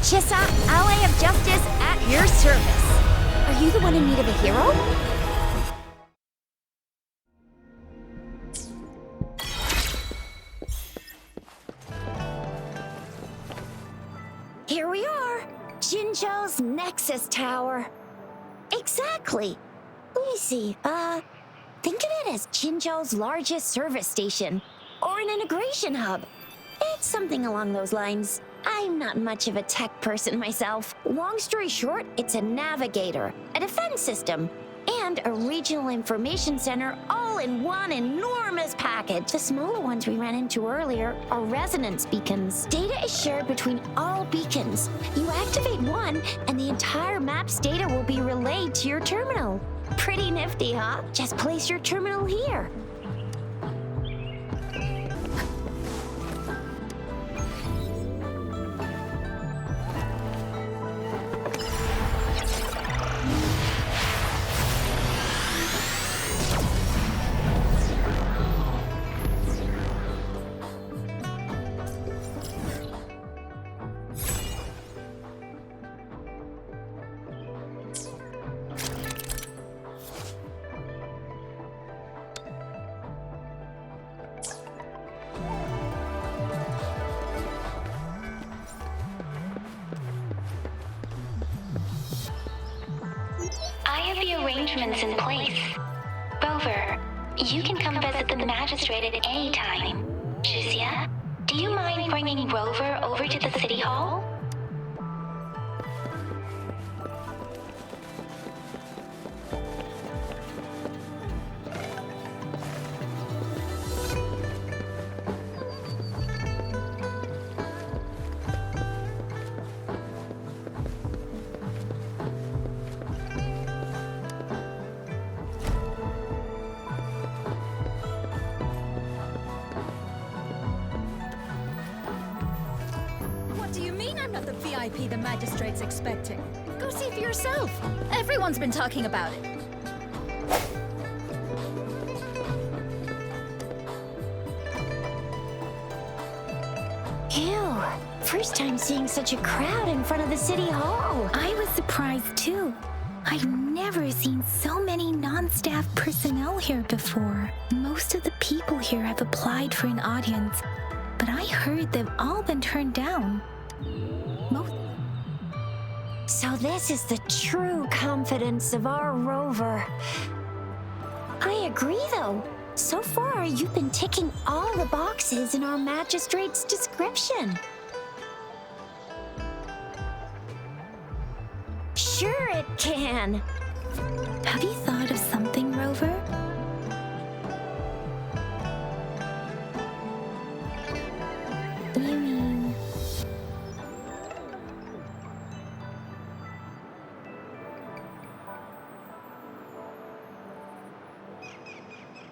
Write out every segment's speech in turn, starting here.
Chissa, ally of justice at your service. Are you the one in need of a hero? Here we are, Jinzhou's Nexus Tower. Exactly. Let me see, think of it as Jinzhou's largest service station, or an integration hub. It's something along those lines. I'm not much of a tech person myself. Long story short, it's a navigator, a defense system, and a regional information center all in one enormous package. The smaller ones we ran into earlier are resonance beacons. Data is shared between all beacons. You activate one, and the entire map's data will be relayed to your terminal. Pretty nifty, huh? Just place your terminal here. I have the arrangements in place. Rover, you can come visit the magistrate at any time. Shuzia, do you mind bringing Rover over to the city hall? What do you mean I'm not the VIP the magistrate's expecting? Go see for yourself. Everyone's been talking about it. Ew, first time seeing such a crowd in front of the city hall. I was surprised too. I've never seen so many non-staff personnel here before. Most of the people here have applied for an audience, but I heard they've all been turned down. So this is the true confidence of our Rover. I agree though. So far, you've been ticking all the boxes in our magistrate's description. Sure it can. Have you thought of something, Rover? You mean...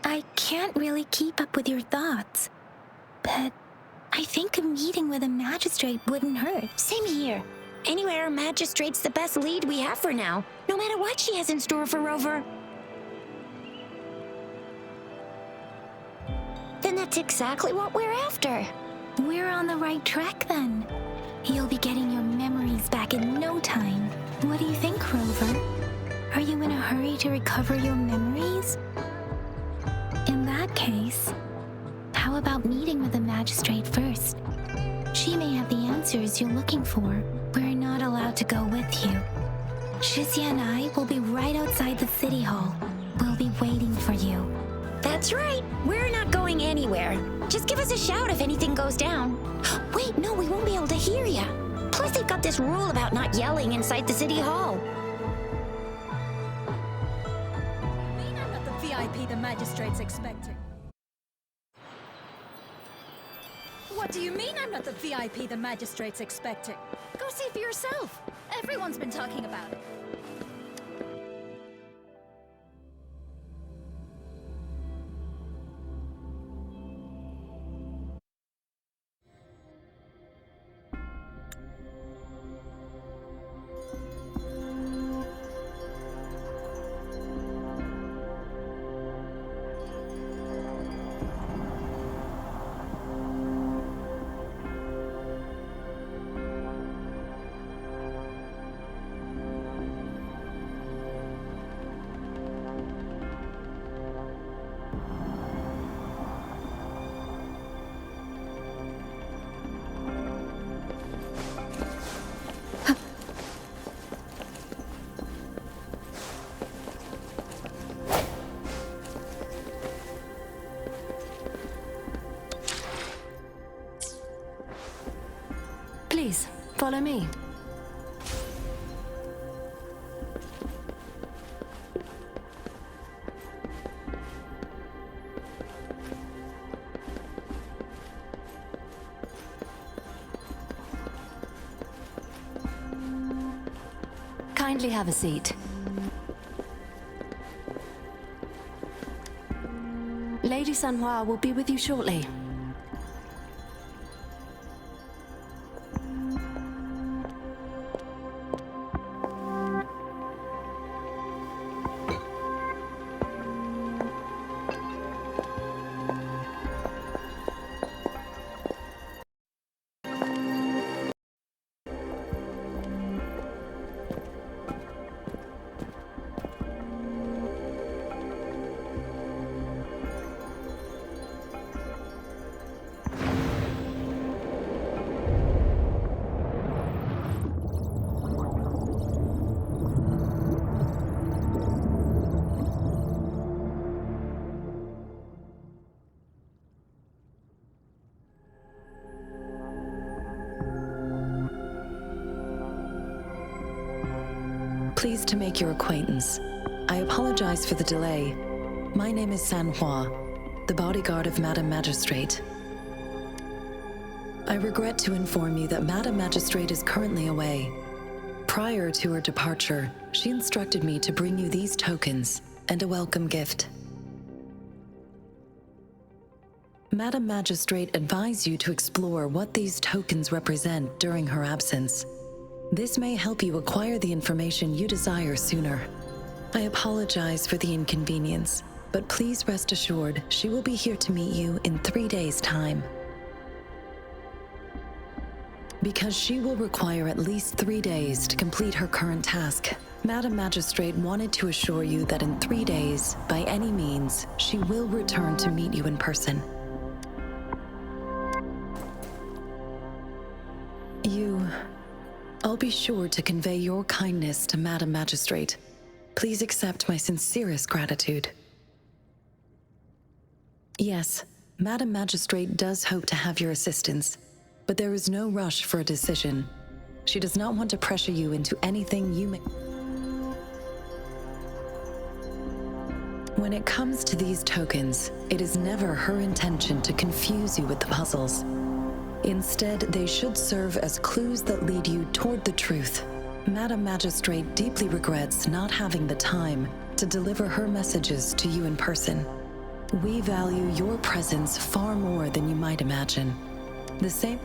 I can't really keep up with your thoughts, but I think a meeting with a magistrate wouldn't hurt. Same here. Anyway, our magistrate's the best lead we have for now, no matter what she has in store for Rover. Then that's exactly what we're after. We're on the right track then. You'll be getting your memories back in no time. What do you think, Rover? Are you in a hurry to recover your memories? In that case, how about meeting with the magistrate first? She may have the answers you're looking for. We're not allowed to go with you. Shizia and I will be right outside the city hall. We'll be waiting for you. That's right. We're not going anywhere. Just give us a shout if anything goes down. Wait, no, we won't be able to hear ya. Plus, they've got this rule about not yelling inside the city hall. I mean I'm not the VIP the magistrate's expecting. What do you mean I'm not the VIP the magistrate's expecting? Go see for yourself. Everyone's been talking about it. Please, follow me. Kindly have a seat. Lady Sanhua will be with you shortly. Pleased to make your acquaintance. I apologize for the delay. My name is Sanhua, the bodyguard of Madam Magistrate. I regret to inform you that Madam Magistrate is currently away. Prior to her departure, she instructed me to bring you these tokens and a welcome gift. Madam Magistrate advised you to explore what these tokens represent during her absence. This may help you acquire the information you desire sooner. I apologize for the inconvenience, but please rest assured she will be here to meet you in 3 days' time. Because she will require at least 3 days to complete her current task, Madam Magistrate wanted to assure you that in 3 days, by any means, she will return to meet you in person. I'll be sure to convey your kindness to Madam Magistrate. Please accept my sincerest gratitude. Yes, Madam Magistrate does hope to have your assistance, but there is no rush for a decision. She does not want to pressure you into anything you may... When it comes to these tokens, it is never her intention to confuse you with the puzzles. Instead, they should serve as clues that lead you toward the truth. Madam Magistrate deeply regrets not having the time to deliver her messages to you in person. We value your presence far more than you might imagine. The same...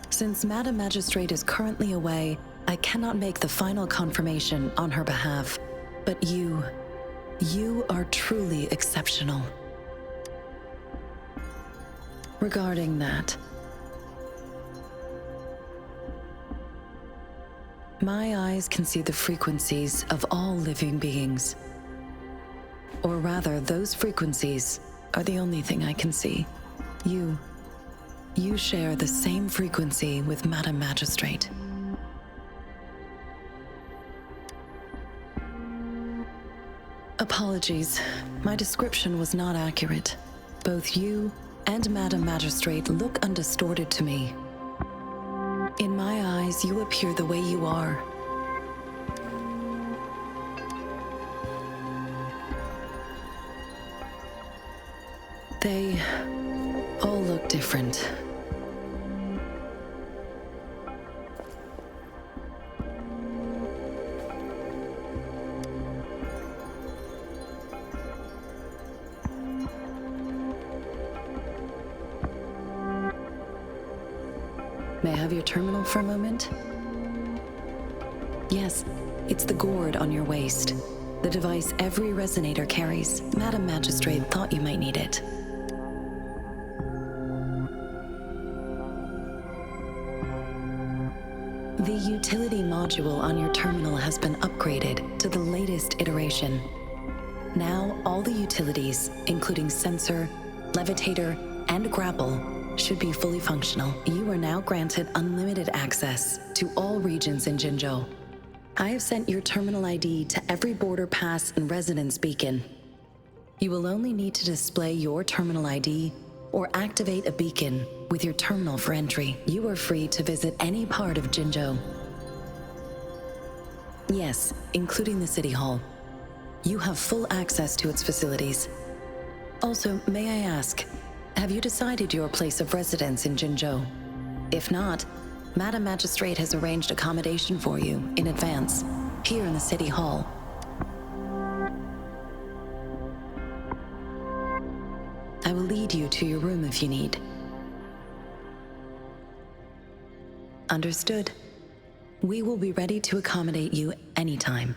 Since Madam Magistrate is currently away, I cannot make the final confirmation on her behalf. But you are truly exceptional. Regarding that, my eyes can see the frequencies of all living beings. Or rather, those frequencies are the only thing I can see. You share the same frequency with Madam Magistrate. Apologies, my description was not accurate. Both you and Madam Magistrate look undistorted to me. In my eyes, you appear the way you are. They all look different. May I have your terminal for a moment? Yes, it's the gourd on your waist. The device every resonator carries. Madam Magistrate thought you might need it. The utility module on your terminal has been upgraded to the latest iteration. Now, all the utilities, including sensor, levitator, and grapple, should be fully functional. You are now granted unlimited access to all regions in Jinzhou. I have sent your terminal ID to every border pass and residence beacon. You will only need to display your terminal ID or activate a beacon with your terminal for entry. You are free to visit any part of Jinzhou. Yes, including the City Hall. You have full access to its facilities. Also, may I ask, have you decided your place of residence in Jinzhou? If not, Madam Magistrate has arranged accommodation for you in advance, here in the City Hall. I will lead you to your room if you need. Understood. We will be ready to accommodate you anytime.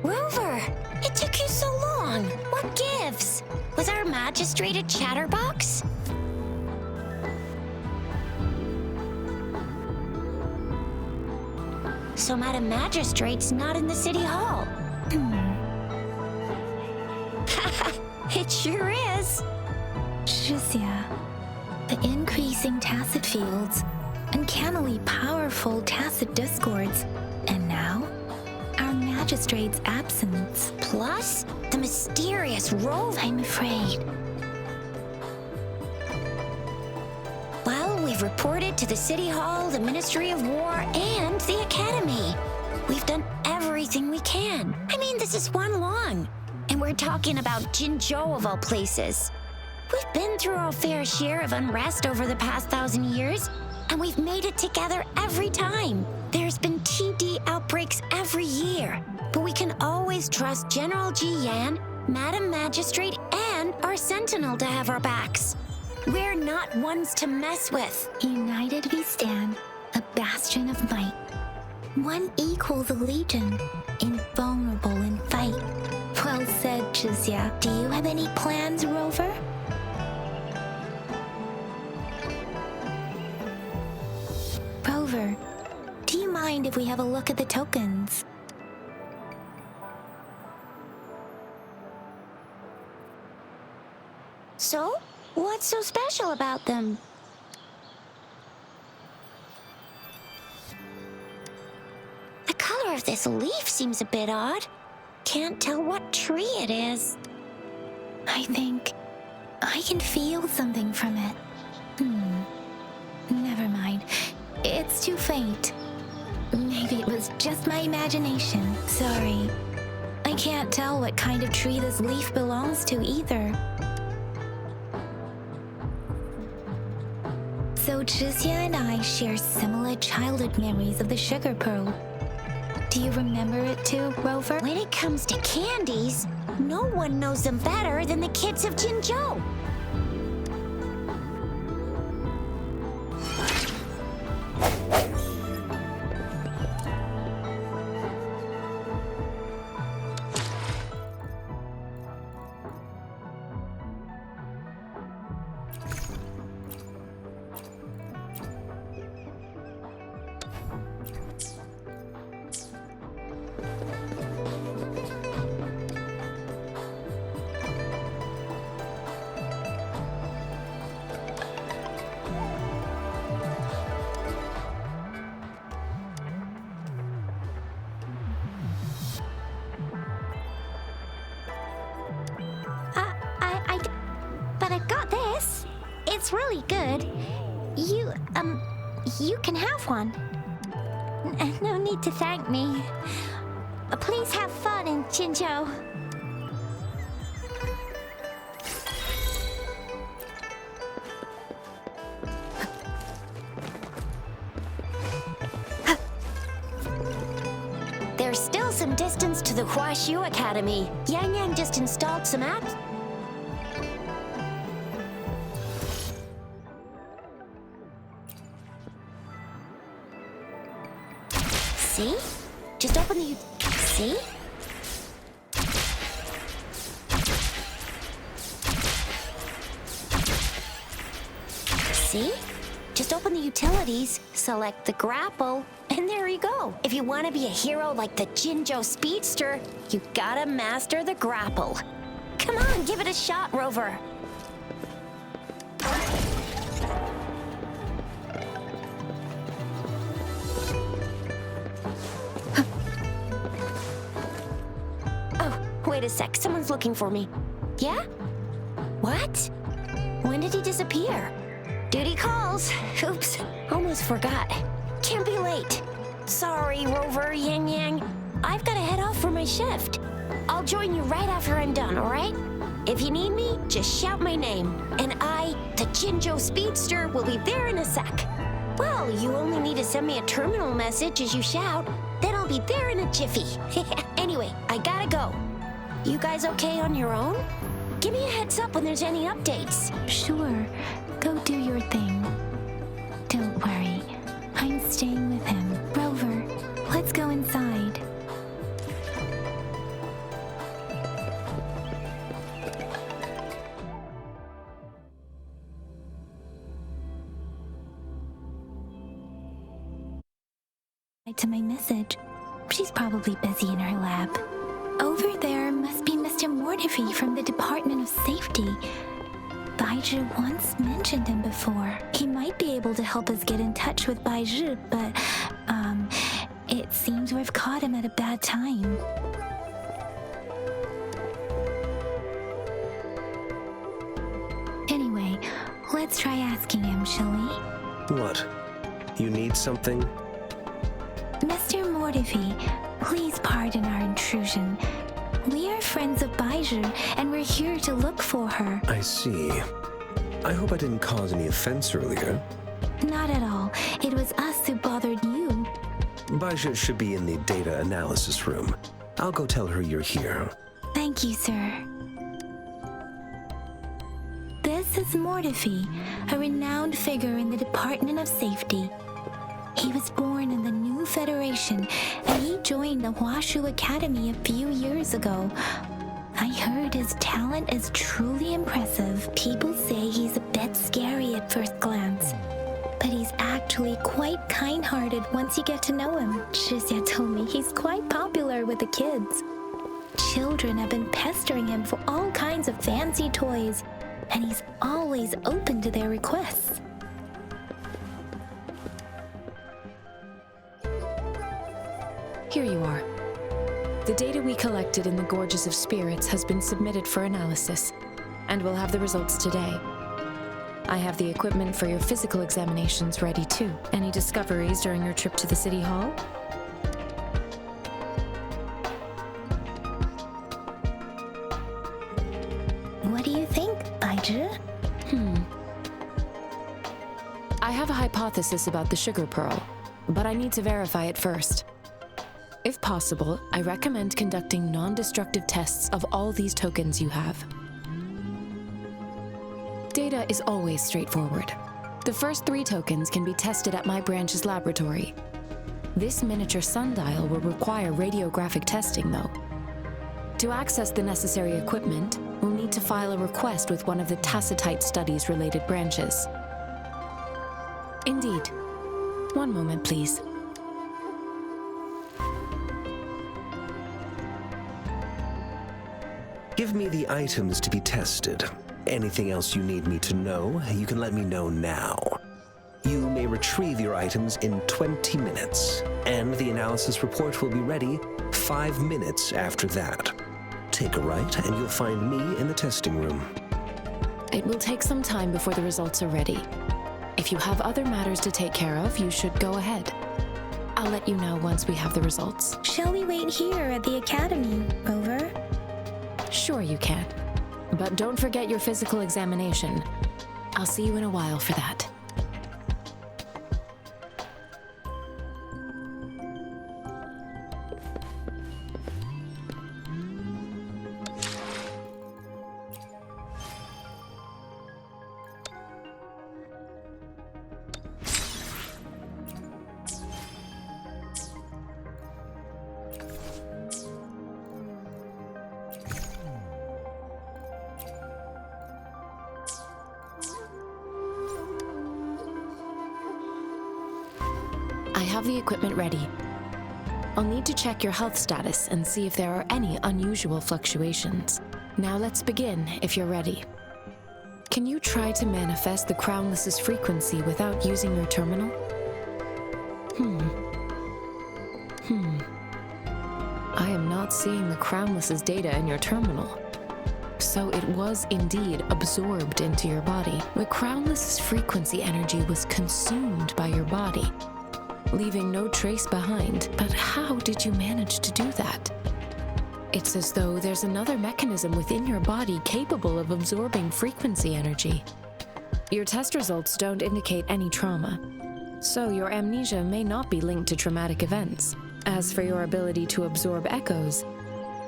Rover, it took you so long. What gives? Was our magistrate a chatterbox? So Madam Magistrate's not in the City Hall. It sure is. Shizia, the increasing tacit fields, uncannily powerful tacit discords, and now, our magistrate's absence. Plus, the mysterious Rover. I'm afraid. Well, we've reported to the City Hall, the Ministry of War, and the Academy. We've done everything we can. I mean, this is Huanlong. And we're talking about Jinzhou of all places. We've been through our fair share of unrest over the past 1,000 years, and we've made it together every time. There's been TD outbreaks every year, but we can always trust General Ji Yan, Madam Magistrate, and our Sentinel to have our backs. We're not ones to mess with. United we stand, a bastion of might. One equals a legion, invulnerable in fight. Well said, Shizia. Do you have any plans, Rover? Rover, do you mind if we have a look at the tokens? So, what's so special about them? The color of this leaf seems a bit odd. Can't tell what tree it is. I think I can feel something from it. Never mind. It's too faint. Maybe it was just my imagination. Sorry. I can't tell what kind of tree this leaf belongs to either. So Jizia and I share similar childhood memories of the sugar pearl. Do you remember it too, Rover? When it comes to candies, no one knows them better than the kids of Jinzhou. But I got this. It's really good. You can have one. No need to thank me. Please have fun in Jinzhou. There's still some some distance to the Huashu Academy. Yang Yang just installed some apps. See? Just open the... See? See? Just open the utilities, select the grapple, and there you go. If you want to be a hero like the Jinzhou Speedster, you gotta master the grapple. Come on, give it a shot, Rover. Oh, wait a sec. Someone's looking for me. Yeah? What? When did he disappear? Duty calls. Oops, almost forgot. Can't be late. Sorry, Rover, Yang Yang. I've gotta head off for my shift. I'll join you right after I'm done, alright? If you need me, just shout my name. And I, the Jinzhou Speedster, will be there in a sec. Well, you only need to send me a terminal message as you shout. Then I'll be there in a jiffy. Anyway, I gotta go. You guys okay on your own? Give me a heads up when there's any updates. Sure, go do your thing. Don't worry, I'm staying with him. Rover, let's go inside. To my message. She's probably busy in her lab. Over there must be Mr. Mortifi from the Department of Safety. Baizhi once mentioned him before. He might be able to help us get in touch with Baizhi, but, it seems we've caught him at a bad time. Anyway, let's try asking him, shall we? What? You need something? Mr. Mortifi, please pardon our intrusion. We are friends of Baizhi, and we're here to look for her. I see. I hope I didn't cause any offense earlier. Not at all. It was us who bothered you. Baizhi should be in the data analysis room. I'll go tell her you're here. Thank you, sir. This is Mortifi, a renowned figure in the Department of Safety. He was born in the New Federation, and he joined the Huashu Academy a few years ago. I heard his talent is truly impressive. People say he's a bit scary at first glance, but he's actually quite kind-hearted once you get to know him. Shizia told me he's quite popular with the kids. Children have been pestering him for all kinds of fancy toys, and he's always open to their requests. Here you are. The data we collected in the Gorges of Spirits has been submitted for analysis, and we'll have the results today. I have the equipment for your physical examinations ready too. Any discoveries during your trip to the City Hall? What do you think, Baizhi? I have a hypothesis about the sugar pearl, but I need to verify it first. If possible, I recommend conducting non-destructive tests of all these tokens you have. Data is always straightforward. The first 3 tokens can be tested at my branch's laboratory. This miniature sundial will require radiographic testing, though. To access the necessary equipment, we'll need to file a request with one of the Tacitite Studies-related branches. Indeed. One moment, please. Give me the items to be tested. Anything else you need me to know, you can let me know now. You may retrieve your items in 20 minutes, and the analysis report will be ready 5 minutes after that. Take a right, and you'll find me in the testing room. It will take some time before the results are ready. If you have other matters to take care of, you should go ahead. I'll let you know once we have the results. Shall we wait here at the academy, Rover? Sure you can. But don't forget your physical examination. I'll see you in a while for that. I have the equipment ready. I'll need to check your health status and see if there are any unusual fluctuations. Now let's begin, if you're ready. Can you try to manifest the Crownless's frequency without using your terminal? I am not seeing the Crownless's data in your terminal. So it was indeed absorbed into your body. The Crownless's frequency energy was consumed by your body, leaving no trace behind. But how did you manage to do that? It's as though there's another mechanism within your body capable of absorbing frequency energy. Your test results don't indicate any trauma, so your amnesia may not be linked to traumatic events. As for your ability to absorb echoes,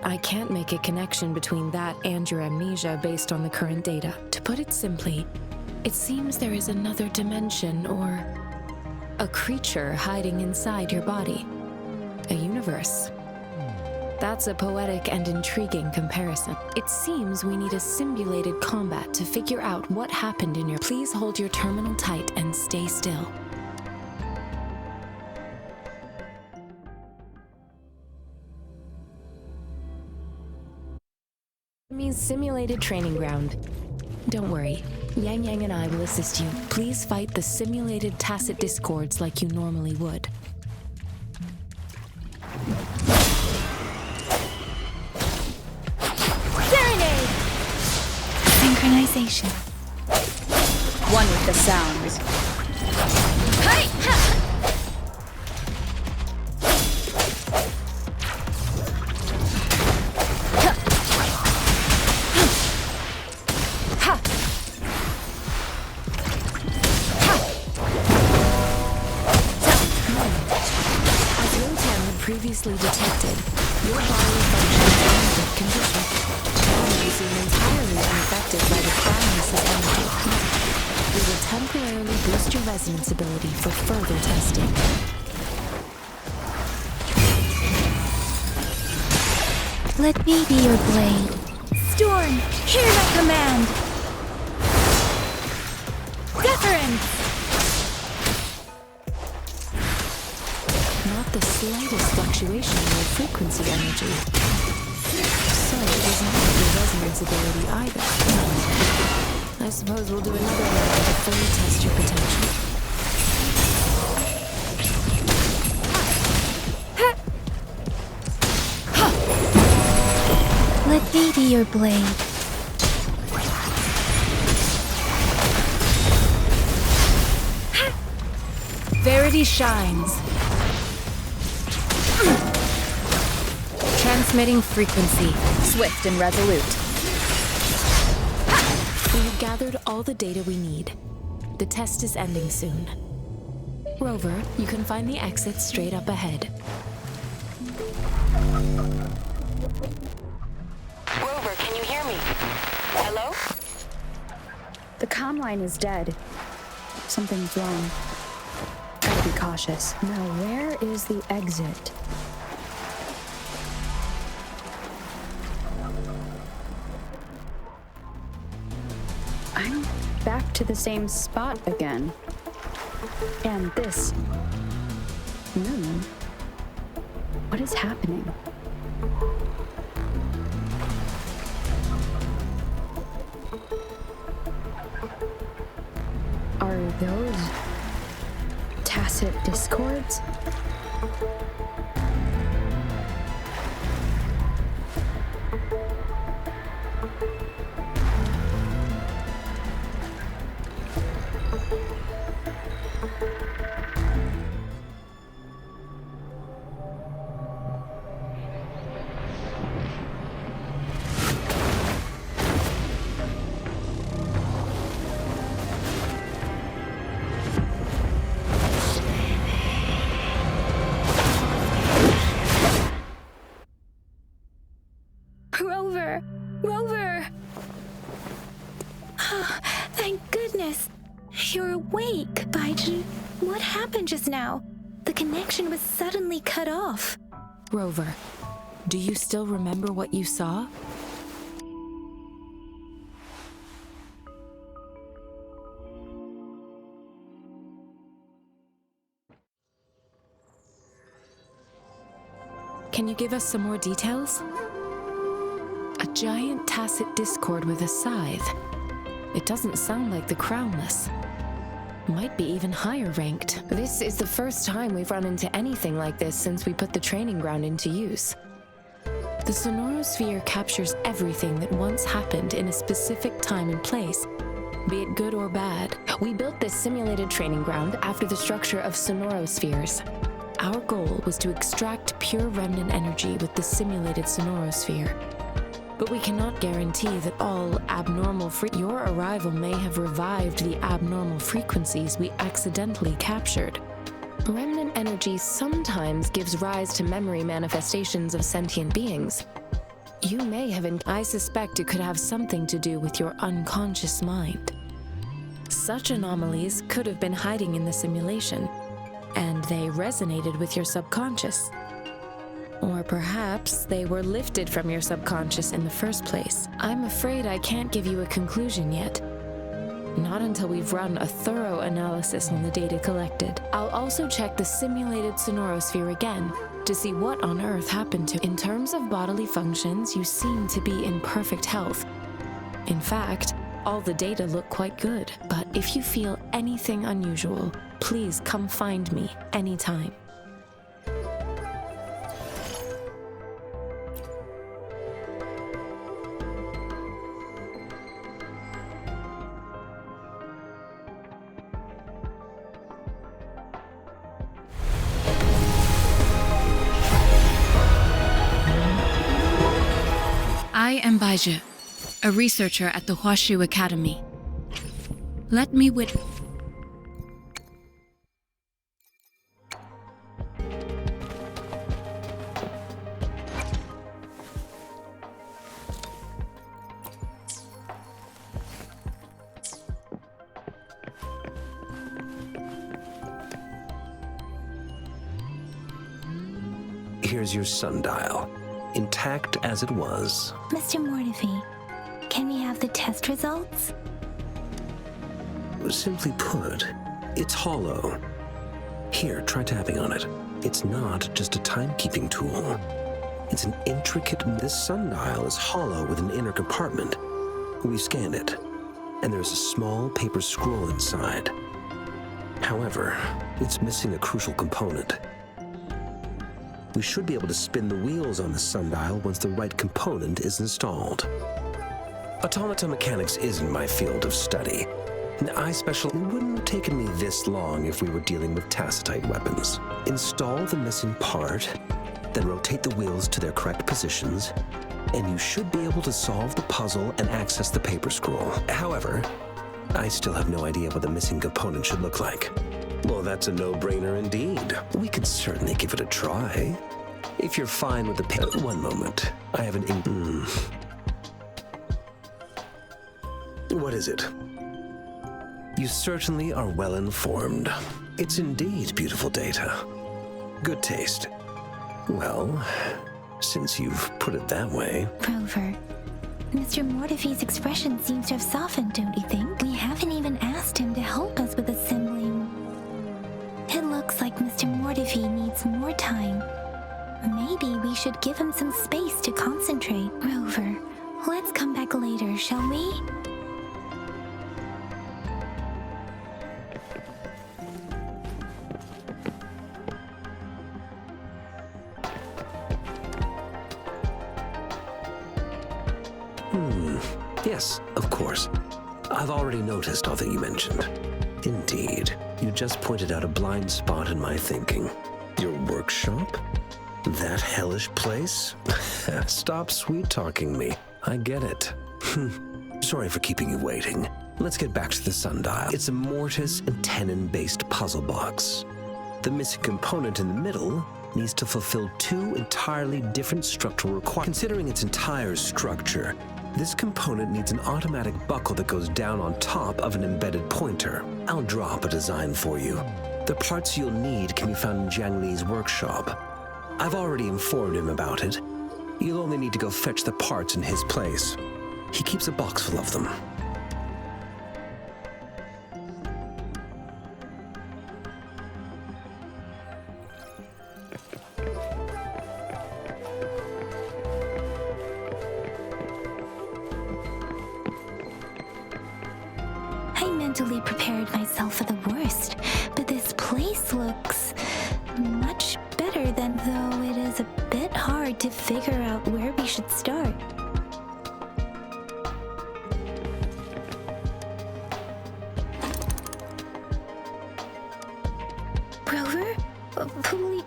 I can't make a connection between that and your amnesia based on the current data. To put it simply, it seems there is another dimension or a creature hiding inside your body. A universe. That's a poetic and intriguing comparison. It seems we need a simulated combat to figure out what happened in your... Please hold your terminal tight and stay still. Enemy's simulated training ground. Don't worry, Yang Yang and I will assist you. Please fight the simulated tacit discords like you normally would. Serenade! Synchronization. One with the sounds. Hey! Ha! Previously detected, your body functions in good condition. You seem entirely unaffected by the Crownless's energy. We will temporarily boost your resonance ability for further testing. Let me be your blade. Storm, hear my command! Deference! Not the slightest fluctuation in your frequency energy. So it does not have your resonance ability either. I suppose we'll do another round to fully test your potential. Let me be your blade. Verity shines. Transmitting frequency, swift and resolute. We have gathered all the data we need. The test is ending soon. Rover, you can find the exit straight up ahead. Rover, can you hear me? Hello? The comm line is dead. Something's wrong. Gotta be cautious. Now, where is the exit? I'm back to the same spot again. And this moon. What is happening? Are those tacit discords? Rover! Rover! Oh, thank goodness. You're awake, Baiju. What happened just now? The connection was suddenly cut off. Rover, do you still remember what you saw? Can you give us some more details? A giant tacit discord with a scythe. It doesn't sound like the Crownless. Might be even higher ranked. This is the first time we've run into anything like this since we put the training ground into use. The sonorosphere captures everything that once happened in a specific time and place, be it good or bad. We built this simulated training ground after the structure of sonorospheres. Our goal was to extract pure remnant energy with the simulated sonorosphere. But we cannot guarantee that all abnormal Your arrival may have revived the abnormal frequencies we accidentally captured. Remnant energy sometimes gives rise to memory manifestations of sentient beings. You may have I suspect it could have something to do with your unconscious mind. Such anomalies could have been hiding in the simulation, and they resonated with your subconscious. Or perhaps they were lifted from your subconscious in the first place. I'm afraid I can't give you a conclusion yet. Not until we've run a thorough analysis on the data collected. I'll also check the simulated sonorosphere again to see what on earth happened to. In terms of bodily functions, you seem to be in perfect health. In fact, all the data look quite good. But if you feel anything unusual, please come find me anytime. I am Baizhi, a researcher at the Huashu Academy. Let me Here's your sundial, intact as it was. Mr. Mortefi, can we have the test results? Simply put, it's hollow. Here, try tapping on it. It's not just a timekeeping tool. It's an intricate... This sundial is hollow with an inner compartment. We scanned it, and there's a small paper scroll inside. However, it's missing a crucial component. We should be able to spin the wheels on the sundial once the right component is installed. Automata mechanics isn't my field of study. It wouldn't have taken me this long if we were dealing with tacitite weapons. Install the missing part, then rotate the wheels to their correct positions, and you should be able to solve the puzzle and access the paper scroll. However, I still have no idea what the missing component should look like. Well, that's a no-brainer indeed. We could certainly give it a try. If you're fine with the one moment. I have an What is it? You certainly are well informed. It's indeed beautiful data. Good taste. Well, since you've put it that way... Rover, Mr. Mortefi's expression seems to have softened, don't you think? We haven't even asked him to help us with assembling. It looks like Mr. Mortefi needs more time. Maybe we should give him some space to concentrate. Rover, let's come back later, shall we? Yes, of course. I've already noticed all that you mentioned. Indeed, you just pointed out a blind spot in my thinking. Your workshop? That hellish place? Stop sweet-talking me. I get it. Sorry for keeping you waiting. Let's get back to the sundial. It's a mortise and tenon-based puzzle box. The missing component in the middle needs to fulfill two entirely different structural requirements. Considering its entire structure, this component needs an automatic buckle that goes down on top of an embedded pointer. I'll drop a design for you. The parts you'll need can be found in Jiang Li's workshop. I've already informed him about it. You'll only need to go fetch the parts in his place. He keeps a box full of them. mentally prepared myself for the worst, but this place looks much better, than though it is a bit hard to figure out where we should start. Rover?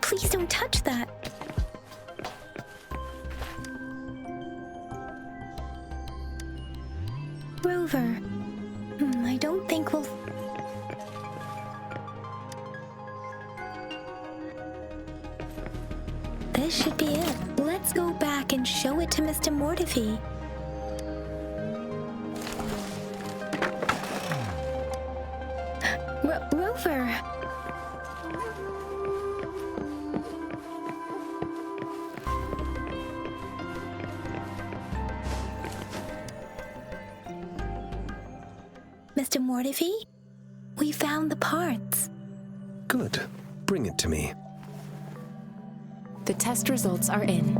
Please don't touch that. Rover, I don't think we'll... This should be it. Let's go back and show it to Mr. Mortifi. Rover! Mr. Mortifi, we found the parts. Good. Bring it to me. The test results are in.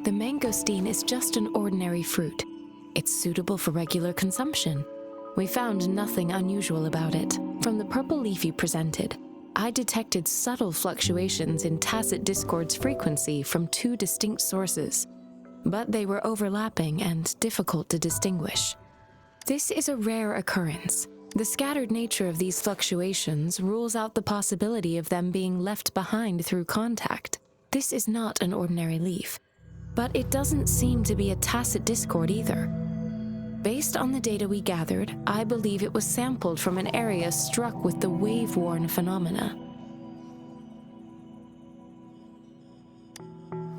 The mangosteen is just an ordinary fruit. It's suitable for regular consumption. We found nothing unusual about it. From the purple leaf you presented, I detected subtle fluctuations in tacit discord's frequency from two distinct sources, but they were overlapping and difficult to distinguish. This is a rare occurrence. The scattered nature of these fluctuations rules out the possibility of them being left behind through contact. This is not an ordinary leaf, but it doesn't seem to be a tacit discord either. Based on the data we gathered, I believe it was sampled from an area struck with the wave-worn phenomena.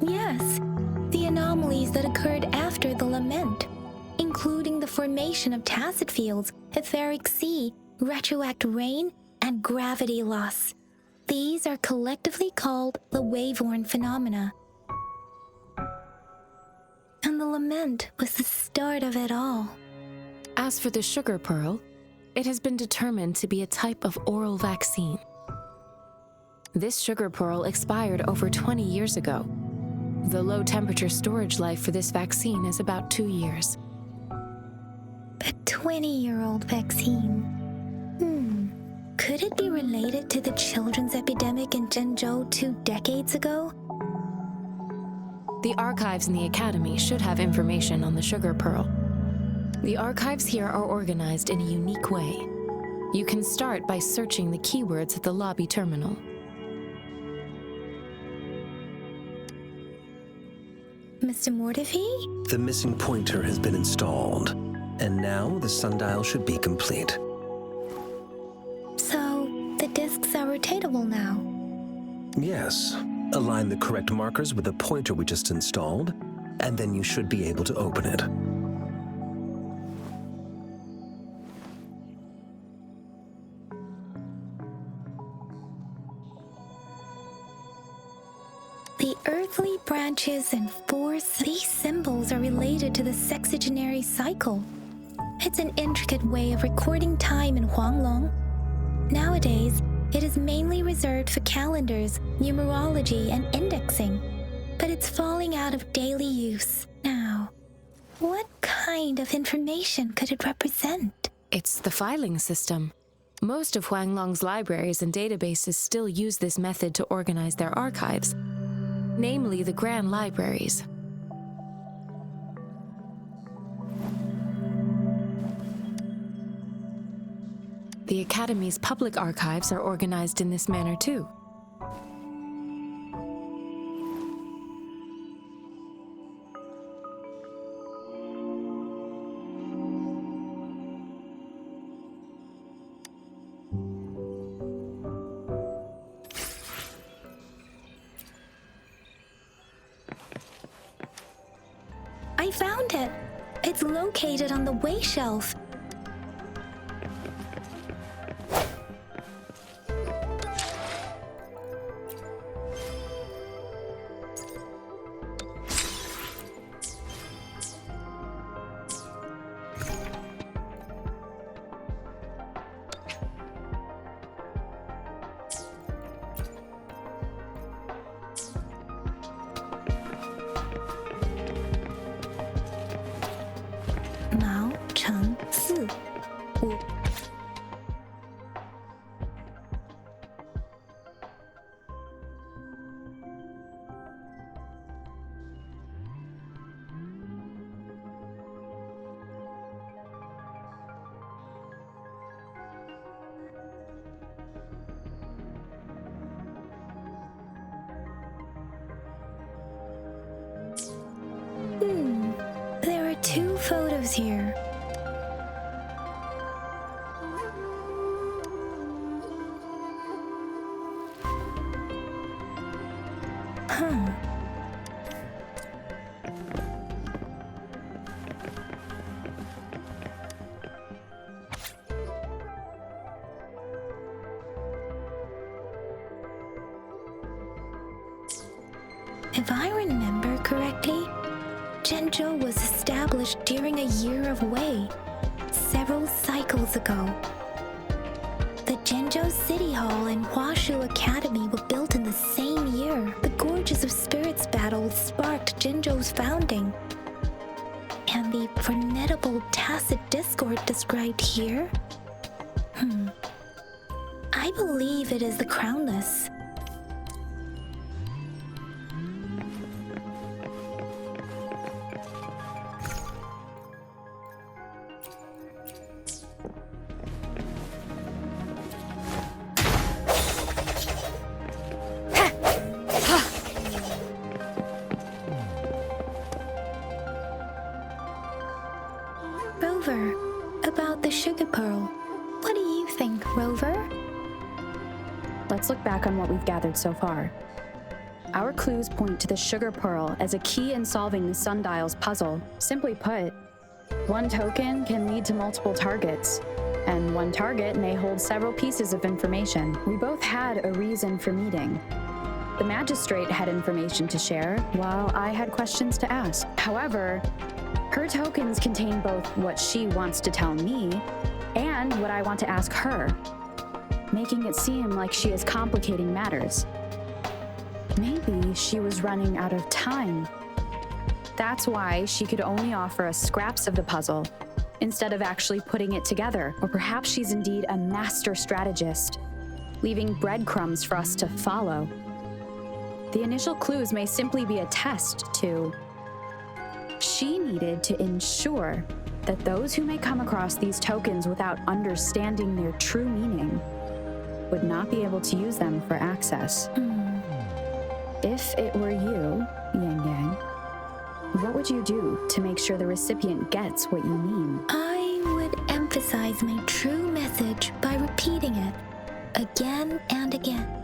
Yes, the anomalies that occurred after the lament, including the formation of tacit fields, etheric sea, retroact rain, and gravity loss. These are collectively called the wave-worn phenomena. And the lament was the start of it all. As for the sugar pearl, it has been determined to be a type of oral vaccine. This sugar pearl expired over 20 years ago. The low-temperature storage life for this vaccine is about 2 years. A 20-year-old vaccine. Could it be related to the children's epidemic in Zhengzhou 2 decades ago? The archives in the Academy should have information on the sugar pearl. The archives here are organized in a unique way. You can start by searching the keywords at the lobby terminal. Mr. Mortifi? The missing pointer has been installed, and now the sundial should be complete. So, the discs are rotatable now? Yes. Align the correct markers with the pointer we just installed, and then you should be able to open it. The earthly branches and force, these symbols are related to the sexagenary cycle. It's an intricate way of recording time in Huanlong. Nowadays, it is mainly reserved for calendars, numerology, and indexing, but it's falling out of daily use now. What kind of information could it represent? It's the filing system. Most of Huanglong's libraries and databases still use this method to organize their archives, namely the Grand Libraries. The Academy's public archives are organized in this manner too. I found it! It's located on the way shelf. goes here. Huh. If I remember correctly, Zhenzhou was established during a year of Wei, several cycles ago. The Zhenzhou City Hall and Huashu Academy were built in the same year. The Gorges of Spirits battle sparked Zhenzhou's founding. And the formidable tacit discord described here? I believe it is the Crownless. Rover, about the sugar pearl. What do you think, Rover? Let's look back on what we've gathered so far. Our clues point to the sugar pearl as a key in solving the sundial's puzzle. Simply put, one token can lead to multiple targets, and one target may hold several pieces of information. We both had a reason for meeting. The magistrate had information to share, while I had questions to ask. However, her tokens contain both what she wants to tell me and what I want to ask her, making it seem like she is complicating matters. Maybe she was running out of time. That's why she could only offer us scraps of the puzzle instead of actually putting it together. Or perhaps she's indeed a master strategist, leaving breadcrumbs for us to follow. The initial clues may simply be a test to... She needed to ensure that those who may come across these tokens without understanding their true meaning would not be able to use them for access. If it were you, Yang Yang, what would you do to make sure the recipient gets what you mean? I would emphasize my true message by repeating it again and again.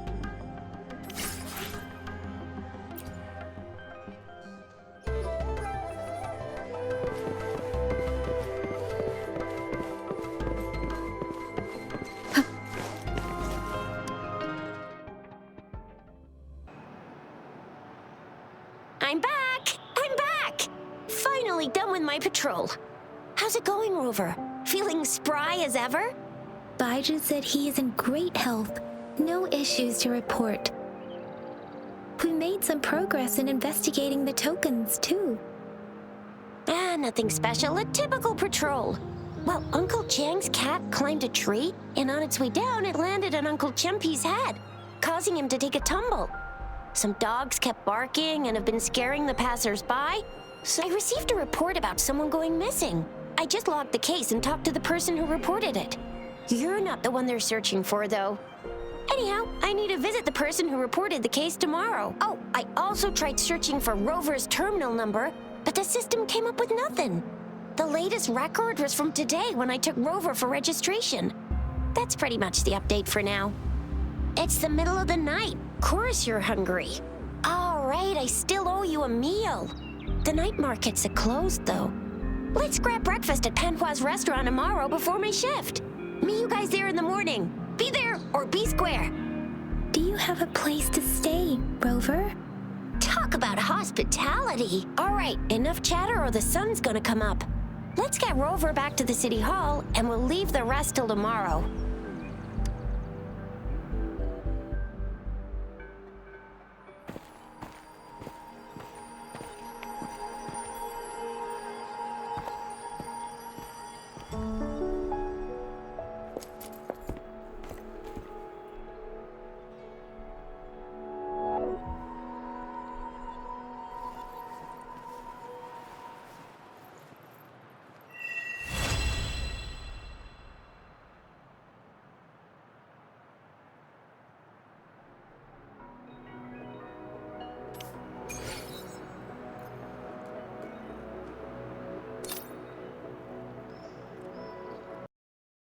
I'm back! I'm back! Finally done with my patrol. How's it going, Rover? Feeling spry as ever? Baiju said he is in great health. No issues to report. We made some progress in investigating the tokens, too. Nothing special. A typical patrol. Well, Uncle Chang's cat climbed a tree, and on its way down, it landed on Uncle Chempi's head, causing him to take a tumble. Some dogs kept barking and have been scaring the passers-by, so I received a report about someone going missing. I just logged the case and talked to the person who reported it. You're not the one they're searching for, though. Anyhow, I need to visit the person who reported the case tomorrow. Oh, I also tried searching for Rover's terminal number, but the system came up with nothing. The latest record was from today when I took Rover for registration. That's pretty much the update for now. It's the middle of the night. Course you're hungry. All right, I still owe you a meal. The night markets are closed, though. Let's grab breakfast at Panhua's restaurant tomorrow before my shift. Meet you guys there in the morning. Be there or be square. Do you have a place to stay, Rover? Talk about hospitality. All right, enough chatter or the sun's gonna come up. Let's get Rover back to the city hall and we'll leave the rest till tomorrow.